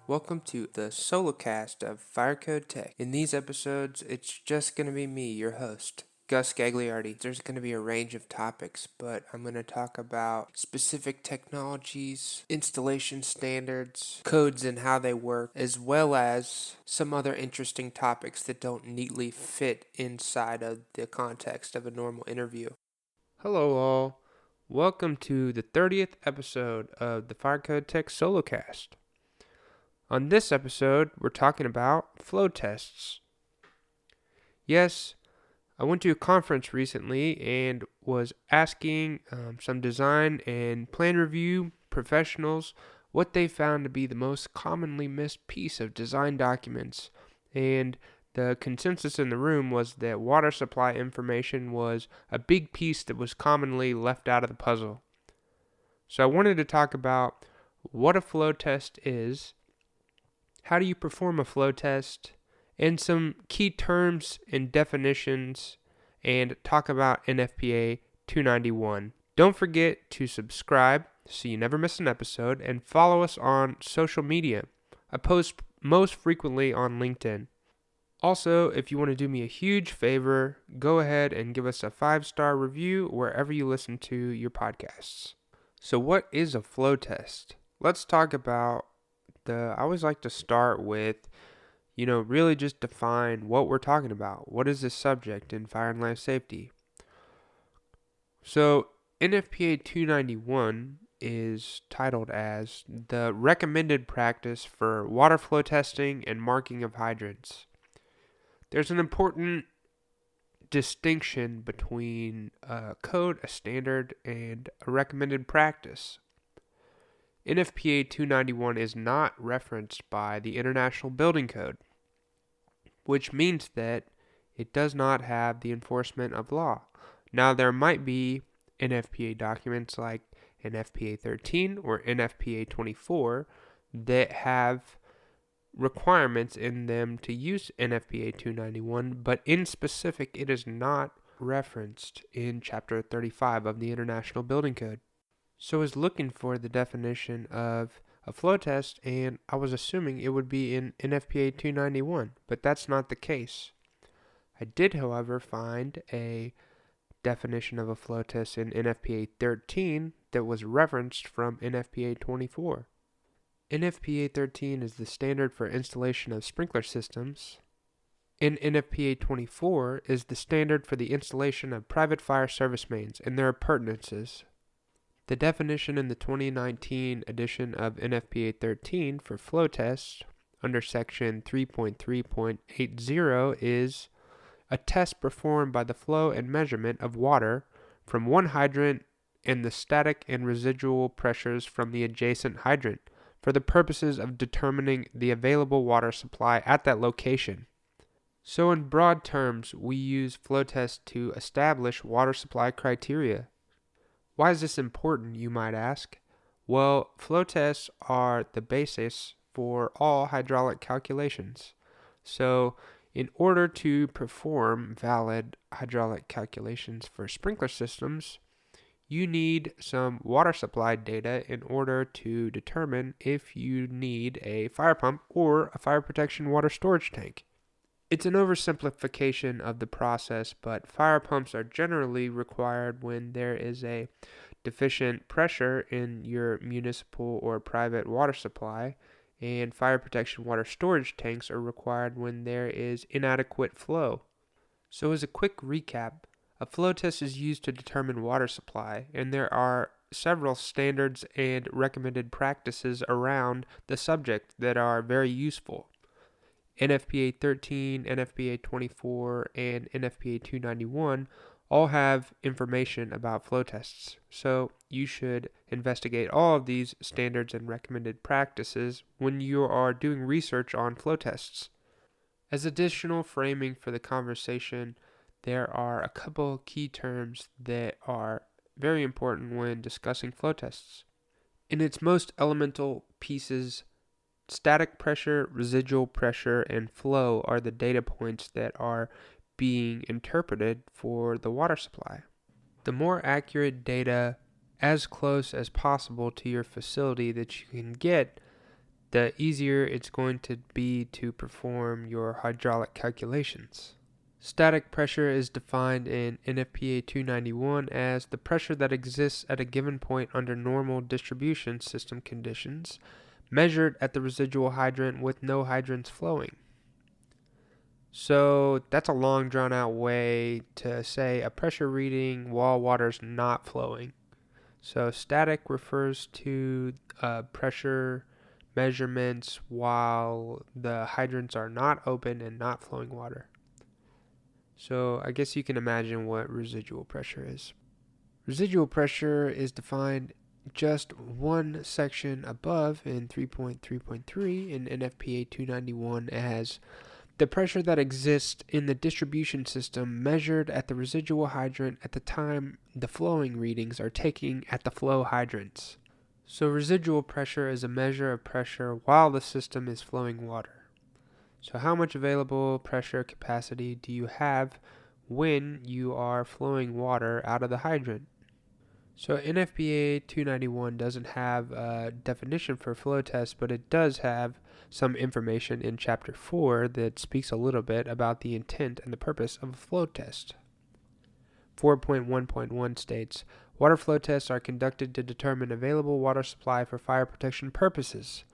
Welcome to the Solocast of Firecode Tech. In these episodes, it's just going to be me, your host, Gus Gagliardi. There's going to be a range of topics, but I'm going to talk about specific technologies, installation standards, codes and how they work, as well as some other interesting topics that don't neatly fit inside of the context of a normal interview. Hello all. Welcome to the 30th episode of the Firecode Tech Solocast. On this episode, we're talking about flow tests. Yes, I went to a conference recently and was asking some design and plan review professionals what they found to be the most commonly missed piece of design documents. And the consensus in the room was that water supply information was a big piece that was commonly left out of the puzzle. So I wanted to talk about what a flow test is, how do you perform a flow test, and some key terms and definitions, and talk about Nfpa 291. Don't forget to subscribe so you never miss an episode, and follow us on social media. I post most frequently on LinkedIn. Also, if you want to do me a huge favor, go ahead and give us a 5-star review wherever you listen to your podcasts. So what is a flow test? Let's talk about I always like to start with, really just define what we're talking about. What is this subject in fire and life safety? So NFPA 291 is titled as the recommended practice for water flow testing and marking of hydrants. There's an important distinction between a code, a standard, and a recommended practice. NFPA 291 is not referenced by the International Building Code, which means that it does not have the enforcement of law. Now, there might be NFPA documents like Nfpa 13 or Nfpa 24 that have requirements in them to use Nfpa 291, but in specific, it is not referenced in Chapter 35 of the International Building Code. So I was looking for the definition of a flow test, and I was assuming it would be in Nfpa 291, but that's not the case. I did, however, find a definition of a flow test in Nfpa 13 that was referenced from Nfpa 24. Nfpa 13 is the standard for installation of sprinkler systems, and Nfpa 24 is the standard for the installation of private fire service mains and their appurtenances. The definition in the 2019 edition of Nfpa 13 for flow tests under section 3.3.80 is a test performed by the flow and measurement of water from one hydrant and the static and residual pressures from the adjacent hydrant for the purposes of determining the available water supply at that location. So in broad terms, we use flow tests to establish water supply criteria. Why is this important, you might ask? Well, flow tests are the basis for all hydraulic calculations. So, in order to perform valid hydraulic calculations for sprinkler systems, you need some water supply data in order to determine if you need a fire pump or a fire protection water storage tank. It's an oversimplification of the process, but fire pumps are generally required when there is a deficient pressure in your municipal or private water supply, and fire protection water storage tanks are required when there is inadequate flow. So as a quick recap, a flow test is used to determine water supply, and there are several standards and recommended practices around the subject that are very useful. Nfpa 13, Nfpa 24, and Nfpa 291 all have information about flow tests, so you should investigate all of these standards and recommended practices when you are doing research on flow tests. As additional framing for the conversation, there are a couple key terms that are very important when discussing flow tests. In its most elemental pieces, static pressure, residual pressure, and flow are the data points that are being interpreted for the water supply. The more accurate data, as close as possible to your facility that you can get, the easier it's going to be to perform your hydraulic calculations. Static pressure is defined in Nfpa 291 as the pressure that exists at a given point under normal distribution system conditions, measured at the residual hydrant with no hydrants flowing. So that's a long drawn out way to say a pressure reading while water's not flowing. So static refers to pressure measurements while the hydrants are not open and not flowing water. So I guess you can imagine what residual pressure is. Residual pressure is defined just one section above in 3.3.3 in NFPA 291 as the pressure that exists in the distribution system measured at the residual hydrant at the time the flowing readings are taken at the flow hydrants. So residual pressure is a measure of pressure while the system is flowing water. So how much available pressure capacity do you have when you are flowing water out of the hydrant? So NFPA 291 doesn't have a definition for flow test, but it does have some information in Chapter 4 that speaks a little bit about the intent and the purpose of a flow test. 4.1.1 states, water flow tests are conducted to determine available water supply for fire protection purposes.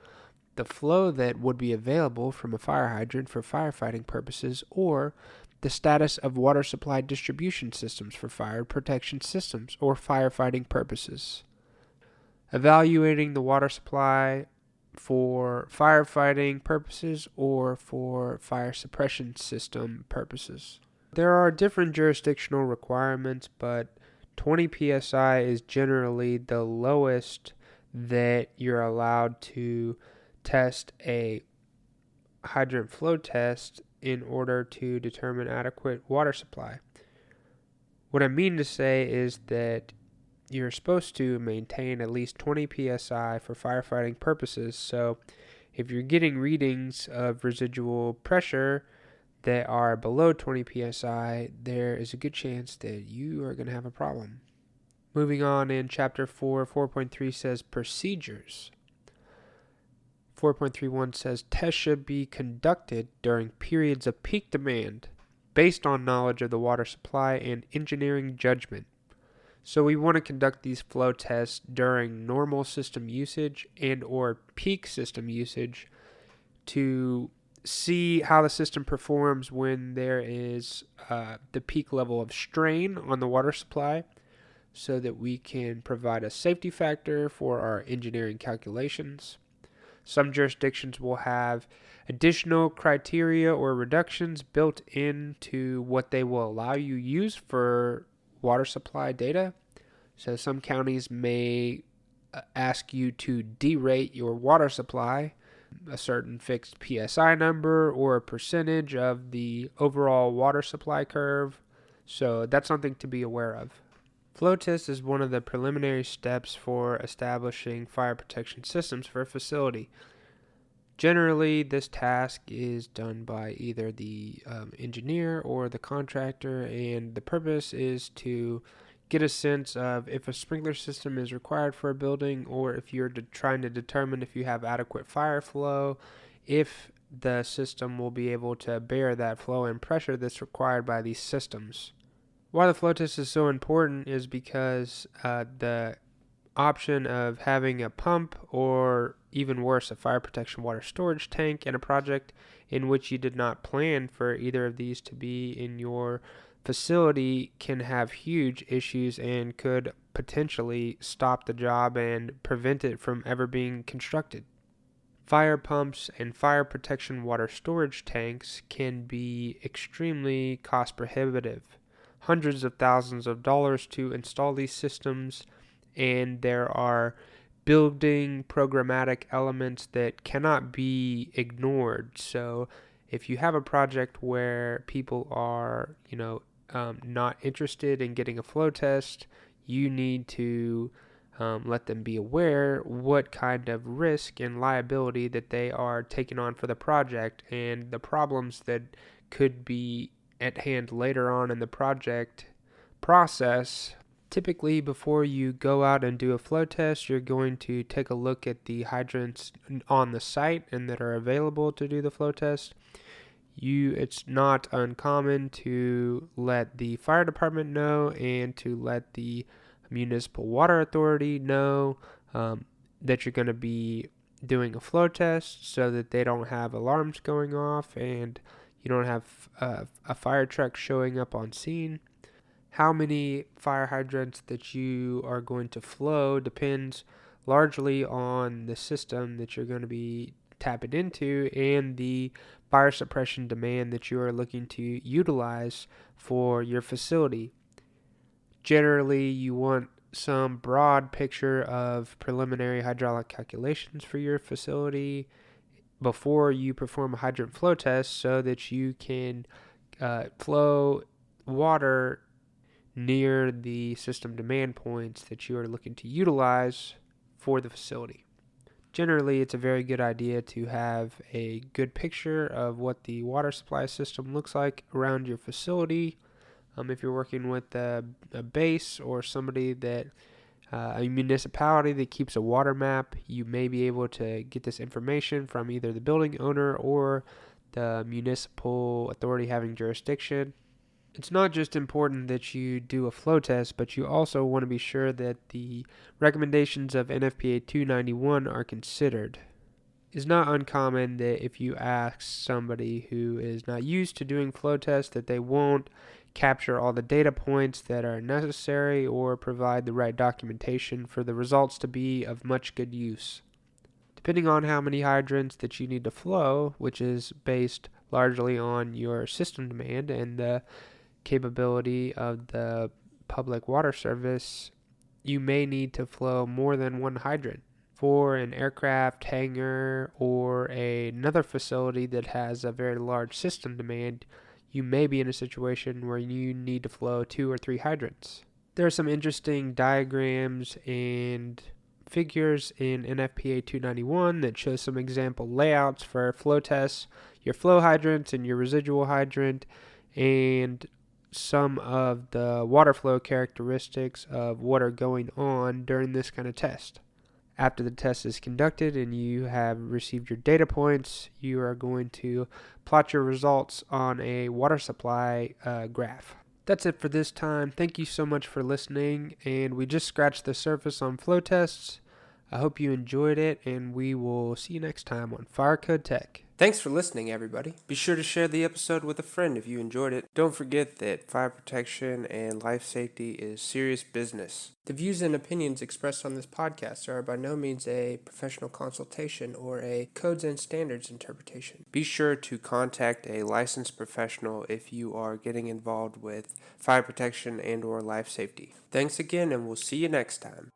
The flow that would be available from a fire hydrant for firefighting purposes, or the status of water supply distribution systems for fire protection systems or firefighting purposes. Evaluating the water supply for firefighting purposes or for fire suppression system purposes. There are different jurisdictional requirements, but 20 psi is generally the lowest that you're allowed to test a hydrant flow test in order to determine adequate water supply. What I mean to say is that you're supposed to maintain at least 20 psi for firefighting purposes. So if you're getting readings of residual pressure that are below 20 psi, there is a good chance that you are going to have a problem. Moving on in Chapter 4, 4.3 says procedures. 4.31 says tests should be conducted during periods of peak demand based on knowledge of the water supply and engineering judgment. So we want to conduct these flow tests during normal system usage and or peak system usage to see how the system performs when there is the peak level of strain on the water supply, so that we can provide a safety factor for our engineering calculations. Some jurisdictions will have additional criteria or reductions built into what they will allow you use for water supply data. So some counties may ask you to derate your water supply, a certain fixed PSI number or a percentage of the overall water supply curve. So that's something to be aware of. Flow test is one of the preliminary steps for establishing fire protection systems for a facility. Generally, this task is done by either the engineer or the contractor, and the purpose is to get a sense of if a sprinkler system is required for a building, or if you're trying to determine if you have adequate fire flow, if the system will be able to bear that flow and pressure that's required by these systems. Why the flow test is so important is because the option of having a pump, or even worse, a fire protection water storage tank in a project in which you did not plan for either of these to be in your facility can have huge issues and could potentially stop the job and prevent it from ever being constructed. Fire pumps and fire protection water storage tanks can be extremely cost prohibitive. Hundreds of thousands of dollars to install these systems, and there are building programmatic elements that cannot be ignored. So if you have a project where people are, not interested in getting a flow test, you need to let them be aware what kind of risk and liability that they are taking on for the project and the problems that could be at hand later on in the project process Typically, before you go out and do a flow test, you're going to take a look at the hydrants on the site and that are available to do the flow test. It's not uncommon to let the fire department know and to let the municipal water authority know that you're going to be doing a flow test so that they don't have alarms going off and you don't have a fire truck showing up on scene. How many fire hydrants that you are going to flow depends largely on the system that you're going to be tapping into and the fire suppression demand that you are looking to utilize for your facility. Generally, you want some broad picture of preliminary hydraulic calculations for your facility before you perform a hydrant flow test so that you can flow water near the system demand points that you are looking to utilize for the facility. Generally, it's a very good idea to have a good picture of what the water supply system looks like around your facility. If you're working with a base or somebody that a municipality that keeps a water map, you may be able to get this information from either the building owner or the municipal authority having jurisdiction. It's not just important that you do a flow test, but you also want to be sure that the recommendations of Nfpa 291 are considered. It's not uncommon that if you ask somebody who is not used to doing flow tests that they won't capture all the data points that are necessary or provide the right documentation for the results to be of much good use. Depending on how many hydrants that you need to flow, which is based largely on your system demand and the capability of the public water service, you may need to flow more than one hydrant. For an aircraft hangar or another facility that has a very large system demand, you may be in a situation where you need to flow 2 or 3 hydrants. There are some interesting diagrams and figures in Nfpa 291 that show some example layouts for flow tests, your flow hydrants and your residual hydrant, and some of the water flow characteristics of what are going on during this kind of test. After the test is conducted and you have received your data points, you are going to plot your results on a water supply graph. That's it for this time. Thank you so much for listening, and we just scratched the surface on flow tests. I hope you enjoyed it, and we will see you next time on Fire Code Tech. Thanks for listening, everybody. Be sure to share the episode with a friend if you enjoyed it. Don't forget that fire protection and life safety is serious business. The views and opinions expressed on this podcast are by no means a professional consultation or a codes and standards interpretation. Be sure to contact a licensed professional if you are getting involved with fire protection and or life safety. Thanks again, and we'll see you next time.